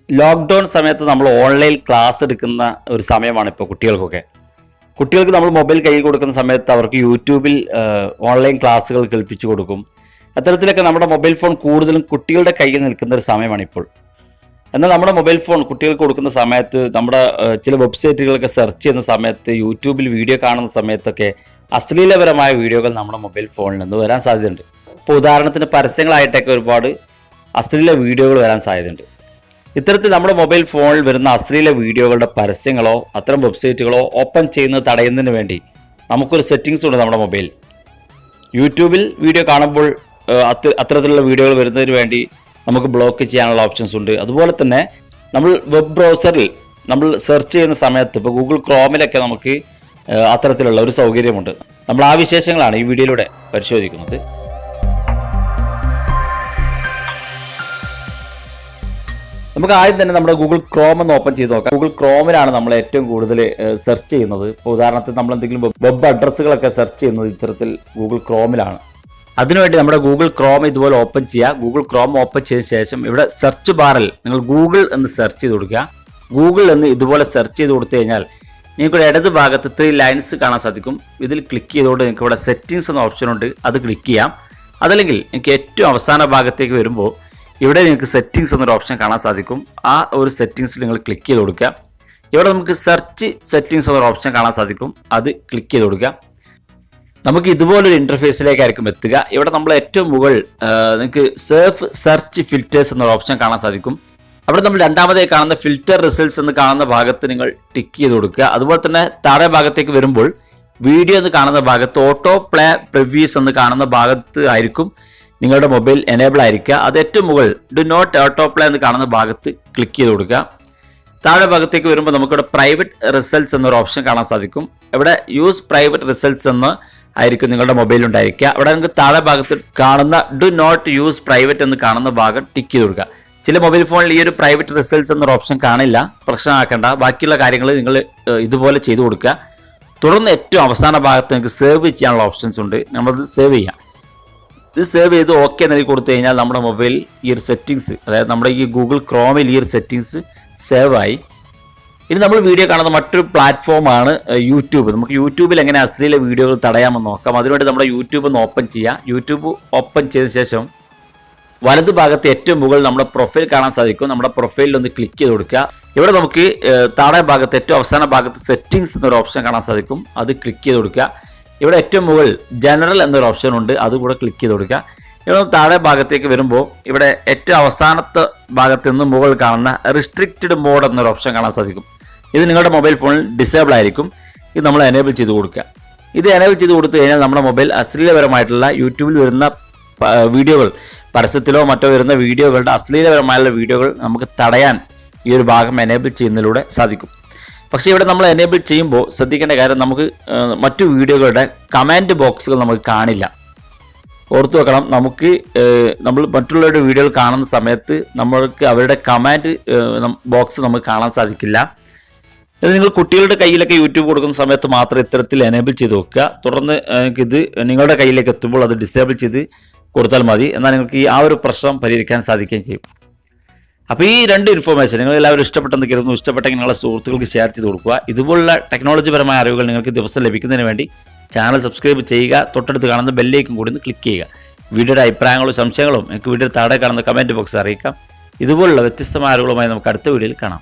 Lockdown സമയത്ത് നമ്മൾ online class എടുക്കുന്ന ഒരു സമയമാണ് ഇപ്പോൾ കുട്ടികൾക്ക് നമ്മൾ മൊബൈൽ കയ്യിൽ കൊടുക്കുന്ന സമയത്ത് അവർക്ക് യൂട്യൂബിൽ ഓൺലൈൻ ക്ലാസ്സുകൾ കേൾപ്പിച്ചു കൊടുക്കും. അത്തരത്തിലൊക്കെ നമ്മുടെ മൊബൈൽ ഫോൺ കൂടുതലും കുട്ടികളുടെ കയ്യിൽ നിൽക്കുന്ന ഒരു സമയമാണ് ഇപ്പോൾ. എന്നാൽ നമ്മുടെ മൊബൈൽ ഫോൺ കുട്ടികൾക്ക് കൊടുക്കുന്ന സമയത്ത് നമ്മുടെ ചില വെബ്സൈറ്റുകളൊക്കെ സെർച്ച് ചെയ്യുന്ന സമയത്ത് യൂട്യൂബിൽ വീഡിയോ കാണുന്ന സമയത്തൊക്കെ അശ്ലീലപരമായ വീഡിയോകൾ നമ്മുടെ മൊബൈൽ ഫോണിൽ നിന്ന് വരാൻ സാധ്യതയുണ്ട്. ഇപ്പോൾ ഉദാഹരണത്തിന് പരസ്യങ്ങളായിട്ടൊക്കെ ഒരുപാട് അശ്ലീല വീഡിയോകൾ വരാൻ സാധ്യതയുണ്ട്. ഇത്തരത്തിൽ നമ്മുടെ മൊബൈൽ ഫോണിൽ വരുന്ന അശ്ലീല വീഡിയോകളുടെ പരസ്യങ്ങളോ അത്തരം വെബ്സൈറ്റുകളോ ഓപ്പൺ ചെയ്യുന്നത് തടയുന്നതിന് വേണ്ടി നമുക്കൊരു സെറ്റിങ്സ് ഉണ്ട് നമ്മുടെ മൊബൈൽ. യൂട്യൂബിൽ വീഡിയോ കാണുമ്പോൾ അത്തരത്തിലുള്ള വീഡിയോകൾ വരുന്നതിന് വേണ്ടി നമുക്ക് ബ്ലോക്ക് ചെയ്യാനുള്ള ഓപ്ഷൻസ് ഉണ്ട്. അതുപോലെ തന്നെ നമ്മൾ വെബ് ബ്രൗസറിൽ നമ്മൾ സെർച്ച് ചെയ്യുന്ന സമയത്ത് ഇപ്പോൾ ഗൂഗിൾ ക്രോമിലൊക്കെ നമുക്ക് അത്തരത്തിലുള്ള ഒരു സൗകര്യമുണ്ട്. നമ്മൾ ആ വിശേഷങ്ങളാണ് ഈ വീഡിയോയിലൂടെ പരിശോധിക്കുന്നത്. നമുക്ക് ആദ്യം തന്നെ നമ്മുടെ ഗൂഗിൾ ക്രോം ഒന്ന് ഓപ്പൺ ചെയ്ത് നോക്കാം. ഗൂഗിൾ ക്രോമിലാണ് നമ്മൾ ഏറ്റവും കൂടുതൽ സെർച്ച് ചെയ്യുന്നത്. ഇപ്പോൾ ഉദാഹരണത്തിന് നമ്മൾ എന്തെങ്കിലും വെബ് അഡ്രസ്സുകളൊക്കെ സെർച്ച് ചെയ്യുന്നത് ഇത്തരത്തിൽ ഗൂഗിൾ ക്രോമിലാണ്. അതിനുവേണ്ടി നമ്മുടെ ഗൂഗിൾ ക്രോം ഇതുപോലെ ഓപ്പൺ ചെയ്യുക. ഗൂഗിൾ ക്രോം ഓപ്പൺ ചെയ്ത ശേഷം ഇവിടെ സെർച്ച് ബാറിൽ നിങ്ങൾ ഗൂഗിൾ എന്ന് സെർച്ച് ചെയ്ത് കൊടുക്കുക. ഗൂഗിൾ എന്ന് ഇതുപോലെ സെർച്ച് ചെയ്ത് കൊടുത്തു കഴിഞ്ഞാൽ നിങ്ങൾക്ക് ഇടത് ഭാഗത്ത് 3 ലൈൻസ് കാണാൻ സാധിക്കും. ഇതിൽ ക്ലിക്ക് ചെയ്തുകൊണ്ട് നിങ്ങൾക്ക് ഇവിടെ സെറ്റിങ്സ് എന്ന ഓപ്ഷൻ ഉണ്ട്, അത് ക്ലിക്ക് ചെയ്യാം. അതല്ലെങ്കിൽ നിങ്ങൾക്ക് ഏറ്റവും അവസാന ഭാഗത്തേക്ക് വരുമ്പോൾ ഇവിടെ നിങ്ങൾക്ക് സെറ്റിങ്സ് എന്നൊരു ഓപ്ഷൻ കാണാൻ സാധിക്കും. ആ ഒരു സെറ്റിങ്സിൽ നിങ്ങൾ ക്ലിക്ക് ചെയ്ത് കൊടുക്കുക. ഇവിടെ നമുക്ക് സെർച്ച് സെറ്റിങ്സ് എന്നൊരു ഓപ്ഷൻ കാണാൻ സാധിക്കും, അത് ക്ലിക്ക് ചെയ്ത് കൊടുക്കുക. നമുക്ക് ഇതുപോലൊരു ഇൻ്റർഫേസിലേക്കായിരിക്കും എത്തുക. ഇവിടെ നമ്മൾ ഏറ്റവും മുകളിൽ നിങ്ങൾക്ക് സെർച്ച് ഫിൽറ്റേഴ്സ് എന്നൊരു ഓപ്ഷൻ കാണാൻ സാധിക്കും. അവിടെ നമ്മൾ രണ്ടാമതായി കാണുന്ന ഫിൽറ്റർ റിസൾട്ട്സ് എന്ന് കാണുന്ന ഭാഗത്ത് നിങ്ങൾ ടിക്ക് ചെയ്ത് കൊടുക്കുക. അതുപോലെ തന്നെ താഴെ ഭാഗത്തേക്ക് വരുമ്പോൾ വീഡിയോ എന്ന് കാണുന്ന ഭാഗത്ത് ഓട്ടോ പ്ലേ പ്രിവ്യൂസ് എന്ന് കാണുന്ന ഭാഗത്ത് ആയിരിക്കും നിങ്ങളുടെ മൊബൈൽ എനേബിൾ ആയിരിക്കുക. അത് ഏറ്റവും മുകളിൽ ഡു നോട്ട് ഓട്ടോ പ്ലേ എന്ന് കാണുന്ന ഭാഗത്ത് ക്ലിക്ക് ചെയ്ത് കൊടുക്കുക. താഴെ ഭാഗത്തേക്ക് വരുമ്പോൾ നമുക്കിവിടെ പ്രൈവറ്റ് റിസൾട്ട്സ് എന്നൊരു ഓപ്ഷൻ കാണാൻ സാധിക്കും. ഇവിടെ യൂസ് പ്രൈവറ്റ് റിസൾട്ട്സ് എന്ന് ആയിരിക്കും നിങ്ങളുടെ മൊബൈലുണ്ടായിരിക്കുക. അവിടെ നിങ്ങൾക്ക് താഴെ ഭാഗത്ത് കാണുന്ന ഡു നോട്ട് യൂസ് പ്രൈവറ്റ് എന്ന് കാണുന്ന ഭാഗം ടിക്ക് ചെയ്ത് കൊടുക്കുക. ചില മൊബൈൽ ഫോണിൽ ഈ ഒരു പ്രൈവറ്റ് റിസൾട്ട്സ് എന്നൊരു ഓപ്ഷൻ കാണില്ല, പ്രശ്നമാക്കേണ്ട. ബാക്കിയുള്ള കാര്യങ്ങൾ നിങ്ങൾ ഇതുപോലെ ചെയ്തു കൊടുക്കുക. തുടർന്ന് ഏറ്റവും അവസാന ഭാഗത്ത് നിങ്ങൾക്ക് സേവ് ചെയ്യാനുള്ള ഓപ്ഷൻസ് ഉണ്ട്, നമ്മളത് സേവ് ചെയ്യാം. ഇത് സേവ് ചെയ്ത് ഓക്കെ നൽകി കൊടുത്തു കഴിഞ്ഞാൽ നമ്മുടെ മൊബൈൽ ഈ ഒരു സെറ്റിങ്സ്, അതായത് നമ്മുടെ ഈ ഗൂഗിൾ ക്രോമിൽ ഈ ഒരു സെറ്റിങ്സ് സേവ് ആയി. ഇനി നമ്മൾ വീഡിയോ കാണുന്ന മറ്റൊരു പ്ലാറ്റ്ഫോമാണ് യൂട്യൂബ്. നമുക്ക് യൂട്യൂബിൽ എങ്ങനെ അശ്ലീല വീഡിയോകൾ തടയാമെന്ന് നോക്കാം. അതിനുവേണ്ടി നമ്മുടെ യൂട്യൂബ് ഒന്ന് ഓപ്പൺ ചെയ്യുക. യൂട്യൂബ് ഓപ്പൺ ചെയ്ത ശേഷം വലതു ഭാഗത്ത് ഏറ്റവും മുകളിൽ നമ്മുടെ പ്രൊഫൈൽ കാണാൻ സാധിക്കും. നമ്മുടെ പ്രൊഫൈലിൽ ഒന്ന് ക്ലിക്ക് ചെയ്ത് കൊടുക്കുക. ഇവിടെ നമുക്ക് താഴെ ഭാഗത്ത് ഏറ്റവും അവസാന ഭാഗത്ത് സെറ്റിങ്സ് എന്നൊരു ഓപ്ഷൻ കാണാൻ സാധിക്കും, അത് ക്ലിക്ക് ചെയ്ത് കൊടുക്കുക. ഇവിടെ ഏറ്റവും മുകളിൽ ജനറൽ എന്നൊരു ഓപ്ഷൻ ഉണ്ട്, അതുകൂടെ ക്ലിക്ക് ചെയ്ത് കൊടുക്കുക. ഇവിടെ താഴെ ഭാഗത്തേക്ക് വരുമ്പോൾ ഇവിടെ ഏറ്റവും അവസാനത്തെ ഭാഗത്ത് നിന്ന് മുകളിൽ കാണുന്ന റിസ്ട്രിക്റ്റഡ് മോഡ് എന്നൊരു ഓപ്ഷൻ കാണാൻ സാധിക്കും. ഇത് നിങ്ങളുടെ മൊബൈൽ ഫോണിൽ ഡിസേബിൾ ആയിരിക്കും. ഇത് നമ്മൾ എനേബിൾ ചെയ്ത് കൊടുക്കുക. ഇത് എനേബിൾ ചെയ്ത് കൊടുത്തു കഴിഞ്ഞാൽ നമ്മുടെ മൊബൈൽ അശ്ലീലപരമായിട്ടുള്ള യൂട്യൂബിൽ വരുന്ന വീഡിയോകൾ, പരസ്യത്തിലോ മറ്റോ വരുന്ന വീഡിയോകളുടെ അശ്ലീലപരമായുള്ള വീഡിയോകൾ നമുക്ക് തടയാൻ ഈ ഒരു ഭാഗം എനേബിൾ ചെയ്യുന്നതിലൂടെ സാധിക്കും. പക്ഷേ ഇവിടെ നമ്മൾ എനേബിൾ ചെയ്യുമ്പോൾ ശ്രദ്ധിക്കേണ്ട കാര്യം, നമുക്ക് മറ്റു വീഡിയോകളുടെ കമൻറ്റ് ബോക്സുകൾ നമുക്ക് കാണില്ല. ഓർത്തു വെക്കണം, നമ്മൾ മറ്റുള്ളവരുടെ വീഡിയോകൾ കാണുന്ന സമയത്ത് നമ്മൾക്ക് അവരുടെ കമൻറ്റ് ബോക്സ് നമുക്ക് കാണാൻ സാധിക്കില്ല. ഇത് നിങ്ങൾ കുട്ടികളുടെ കയ്യിലൊക്കെ യൂട്യൂബ് കൊടുക്കുന്ന സമയത്ത് മാത്രം ഇത്തരത്തിൽ എനേബിൾ ചെയ്ത് വെക്കുക. തുടർന്ന് ഇത് നിങ്ങളുടെ കയ്യിലേക്ക് എത്തുമ്പോൾ അത് ഡിസേബിൾ ചെയ്ത് കൊടുത്താൽ മതി. എന്നാൽ നിങ്ങൾക്ക് ആ ഒരു പ്രശ്നം പരിഹരിക്കാൻ സാധിക്കുകയും ചെയ്യും. അപ്പോൾ ഈ രണ്ട് ഇൻഫോർമേഷൻ നിങ്ങൾ എല്ലാവരും ഇഷ്ടപ്പെട്ടെന്ന് കരുതുന്നു. ഇഷ്ടപ്പെട്ടെങ്കിൽ നിങ്ങളുടെ സുഹൃത്തുക്കൾക്ക് ഷെയർ ചെയ്ത് കൊടുക്കുക. ഇതുപോലുള്ള ടെക്നോളജിപരമായ അറിവുകൾ നിങ്ങൾക്ക് ദിവസം ലഭിക്കുന്നതിന് വേണ്ടി ചാനൽ സബ്സ്ക്രൈബ് ചെയ്യുക. തൊട്ടടുത്ത് കാണുന്ന ബെല്ലേക്കും കൂടി ഒന്ന് ക്ലിക്ക് ചെയ്യുക. വീഡിയോയുടെ അഭിപ്രായങ്ങളും സംശയങ്ങളും നിങ്ങൾക്ക് വീഡിയോ താഴെ കാണുന്ന കമൻറ്റ് ബോക്സ് അറിയിക്കാം. ഇതുപോലുള്ള വ്യത്യസ്തമായ അറിവുകളുമായി നമുക്ക് അടുത്ത വീഡിയോയിൽ കാണാം.